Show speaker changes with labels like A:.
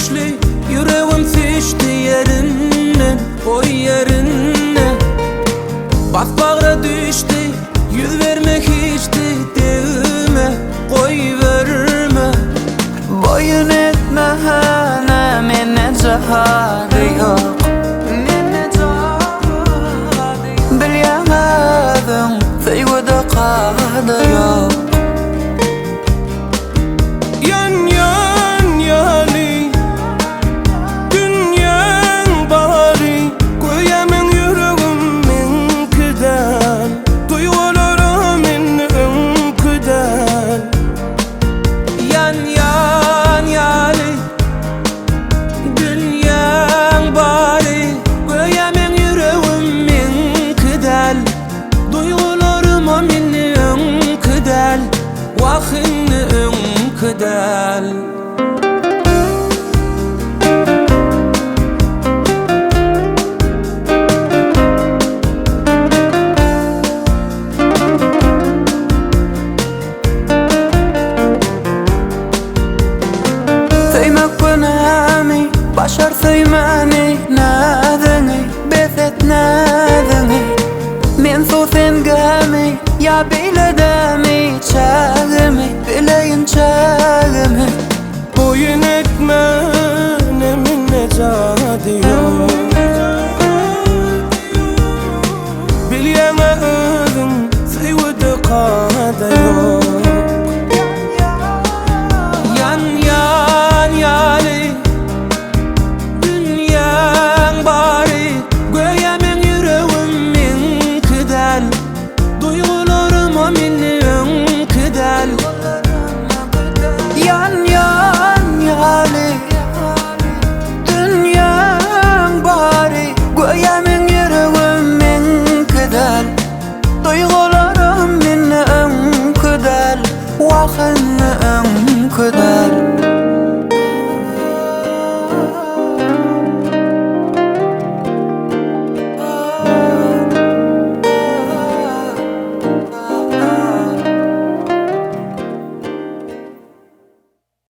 A: düştü, yüreğim düştü yerinden, oy yerinden. Basbağıra düştü, yüz vermek hiçti devime, koy verme.
B: Boyun etme hana, mene cahadı yok. Bilemedim, sevgide kadı yok.
A: Yan yan yali, dünyan bari, koyamın yüreğimin kıdal, duygularımın kıdal. Yan yan yali, dünyan bari, koyamın yüreğimin kıdal, duygularımın kıdal, vakının kıdal.
B: Söymek günahmi, başar söymeni nadını, bezet nadını. Men so sen gami, ya biledemi çağımı, bileyin çağımı.